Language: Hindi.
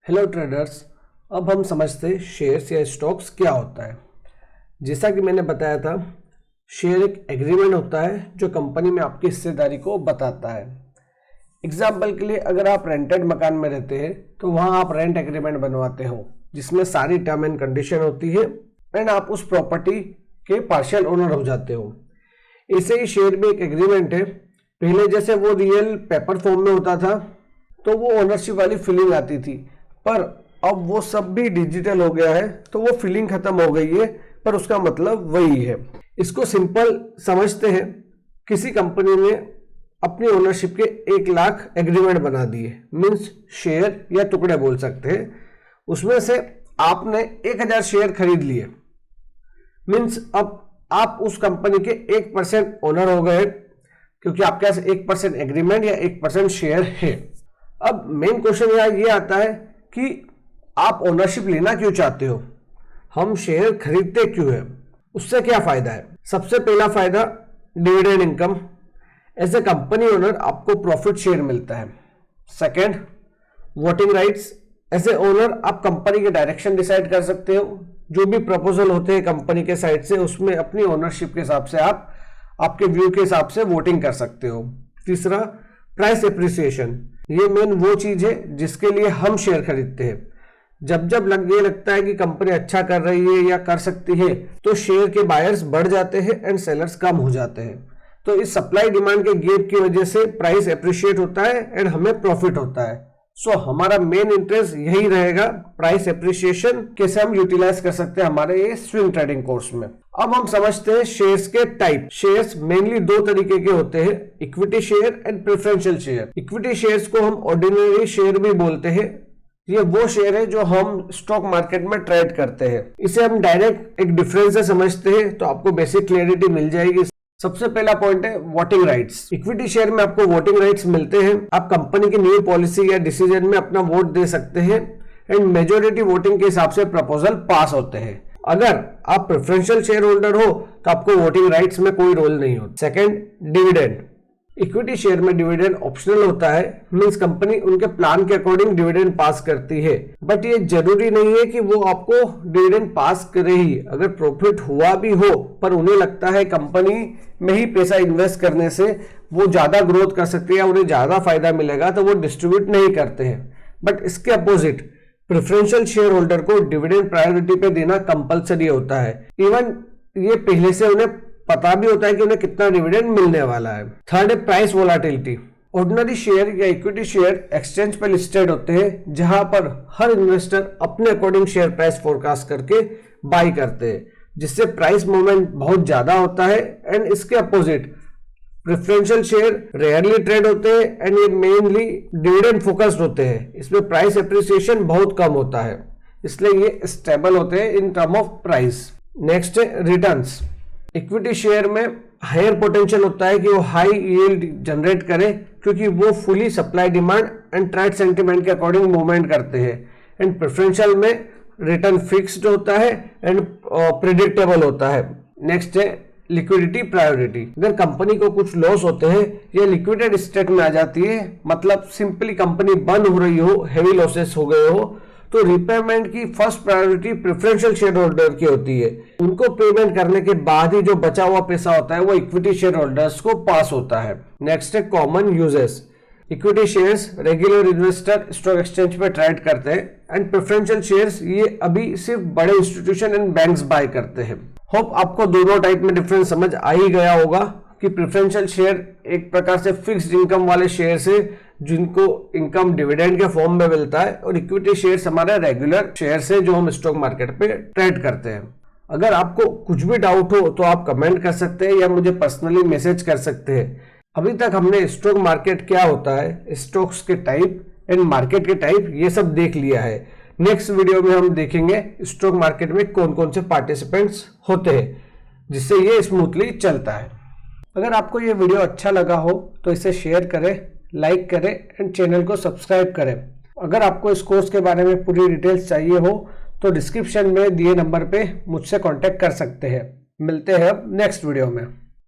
हेलो ट्रेडर्स, अब हम समझते हैं शेयर्स या स्टॉक्स क्या होता है। जैसा कि मैंने बताया था, शेयर एक एग्रीमेंट होता है जो कंपनी में आपकी हिस्सेदारी को बताता है। एग्जाम्पल के लिए, अगर आप रेंटेड मकान में रहते हैं तो वहाँ आप रेंट एग्रीमेंट बनवाते हो जिसमें सारी टर्म एंड कंडीशन होती है एंड आप उस प्रॉपर्टी के पार्शियल ओनर हो जाते हो। ऐसे ही शेयर भी एक एग्रीमेंट है। पहले जैसे वो रियल पेपर फॉर्म में होता था तो वो ओनरशिप वाली फीलिंग आती थी, पर अब वो सब भी डिजिटल हो गया है तो वो फीलिंग खत्म हो गई है, पर उसका मतलब वही है। इसको सिंपल समझते हैं, किसी कंपनी ने अपनी ओनरशिप के 1 लाख एग्रीमेंट बना दिए, मीन्स शेयर या टुकड़े बोल सकते हैं। उसमें से आपने 1000 शेयर खरीद लिए, मीन्स अब आप उस कंपनी के 1% ओनर हो गए, क्योंकि आपके पास 1% एग्रीमेंट या 1% शेयर है। अब मेन क्वेश्चन यहाँ ये आता है कि आप ओनरशिप लेना क्यों चाहते हो, हम शेयर खरीदते क्यों है, उससे क्या फायदा है। सबसे पहला फायदा dividend income. As a company owner आपको प्रॉफिट शेयर मिलता है। Second, voting rights. As a owner आप कंपनी के डायरेक्शन डिसाइड कर सकते हो। जो भी प्रपोजल होते हैं कंपनी के साइड से, उसमें अपनी ओनरशिप के हिसाब से आप आपके व्यू के हिसाब से वोटिंग कर सकते हो। तीसरा, प्राइस एप्रिसिएशन। ये मेन वो चीज है जिसके लिए हम शेयर खरीदते हैं। जब जब ये लगता है कि कंपनी अच्छा कर रही है या कर सकती है तो शेयर के बायर्स बढ़ जाते हैं एंड सेलर्स कम हो जाते हैं। तो इस सप्लाई डिमांड के गैप की वजह से प्राइस एप्रिशिएट होता है एंड हमें प्रॉफिट होता है। सो हमारा मेन इंटरेस्ट यही रहेगा, प्राइस एप्रिसिएशन कैसे हम यूटिलाइज कर सकते हैं हमारे ये स्विंग ट्रेडिंग कोर्स में। अब हम समझते हैं शेयर्स के टाइप। शेयर्स मेनली 2 तरीके के होते हैं, equity share and preferential share. Equity shares को हम ऑर्डिनरी शेयर भी बोलते हैं। ये वो शेयर है जो हम स्टॉक मार्केट में ट्रेड करते हैं। इसे हम डायरेक्ट एक डिफरेंस से समझते हैं तो आपको बेसिक क्लैरिटी मिल जाएगी। सबसे पहला पॉइंट है वोटिंग राइट्स। इक्विटी शेयर में आपको वोटिंग राइट्स मिलते हैं। आप कंपनी की न्यू पॉलिसी या डिसीजन में अपना वोट दे सकते हैं एंड मेजोरिटी वोटिंग के हिसाब से प्रपोजल पास होते हैं। अगर आप प्रेफरेंशियल शेयर होल्डर हो तो आपको वोटिंग राइट्स में कोई रोल नहीं होता। Second, dividend. इक्विटी शेयर में डिविडेंड ऑप्शनल होता है, मींस कंपनी उनके प्लान के अकॉर्डिंग डिविडेंड पास करती है, बट ये जरूरी नहीं है कि वो आपको डिविडेंड पास करे ही। अगर प्रॉफिट हुआ भी हो पर उन्हें लगता है कंपनी में ही पैसा इन्वेस्ट करने से वो ज्यादा ग्रोथ कर सकती है या उन्हें ज्यादा फायदा मिलेगा तो वो डिस्ट्रीब्यूट नहीं करते हैं। बट इसके अपोजिट प्रेफरेंशियल शेयर होल्डर को डिविडेंड प्रायोरिटी पे देना कंपलसरी होता है। इवन ये पहले से उन्हें पता भी होता है कि उन्हें कितना डिविडेंड मिलने वाला है। थर्ड है प्राइस वोलाटिलिटी। ऑर्डिनरी शेयर या इक्विटी शेयर एक्सचेंज पर लिस्टेड होते हैं, जहां पर हर इन्वेस्टर अपने अकॉर्डिंग शेयर प्राइस फोरकास्ट करके बाई करते हैं, जिससे प्राइस मूवमेंट बहुत ज्यादा होता है। एंड इसके opposite preferential share rarely trade होते हैं एंड ये मेनली डिविडेंड फोकस्ड होते हैं। इसमें प्राइस एप्रिसिएशन बहुत कम होता है, इसलिए ये स्टेबल होते हैं in term of price. Next है रिटर्न्स। इक्विटी शेयर में हायर पोटेंशियल होता है कि वो हाई यील्ड जनरेट करे, क्योंकि वो fully supply demand and trade sentiment के अकॉर्डिंग मूवमेंट करते हैं। एंड प्रेफरेंशियल में रिटर्न फिक्स्ड होता है एंड प्रेडिक्टेबल होता है। नेक्स्ट है लिक्विडिटी प्रायोरिटी। अगर कंपनी को कुछ लॉस होते हैं या लिक्विडेड स्टेट में आ जाती है, मतलब सिंपली कंपनी बंद हो रही हो, हेवी लॉसेस हो गए हो, तो रिपेमेंट की first priority preferential share holder की होती है। उनको पेमेंट करने के बाद ही जो बचा हुआ पैसा होता है वो इक्विटी शेयर होल्डर्स को पास होता है। नेक्स्ट है common uses. Equity shares regular investor stock exchange पे ट्रेड करते हैं एंड प्रेफरेंशियल शेयर्स ये अभी सिर्फ बड़े इंस्टीट्यूशन एंड बैंक्स बाय करते हैं। होप आपको दोनों टाइप में डिफरेंस समझ आ ही गया होगा कि प्रेफरेंशियल शेयर एक प्रकार से फिक्स्ड इनकम वाले शेयर से जिनको इनकम डिविडेंड के फॉर्म में मिलता है, और इक्विटी शेयर्स हमारे रेगुलर शेयर से जो हम स्टॉक मार्केट पे ट्रेड करते हैं। अगर आपको कुछ भी डाउट हो तो आप कमेंट कर सकते हैं या मुझे पर्सनली मैसेज कर सकते हैं। अभी तक हमने स्टॉक मार्केट क्या होता है, स्टॉक्स के टाइप एंड मार्केट के टाइप, ये सब देख लिया है। नेक्स्ट वीडियो में हम देखेंगे स्टॉक मार्केट में कौन कौन से पार्टिसिपेंट्स होते हैं जिससे ये स्मूथली चलता है। अगर आपको ये वीडियो अच्छा लगा हो तो इसे शेयर करें, लाइक करें एंड चैनल को सब्सक्राइब करें। अगर आपको इस कोर्स के बारे में पूरी डिटेल्स चाहिए हो तो डिस्क्रिप्शन में दिए नंबर पे मुझसे कांटेक्ट कर सकते हैं। मिलते हैं अब नेक्स्ट वीडियो में।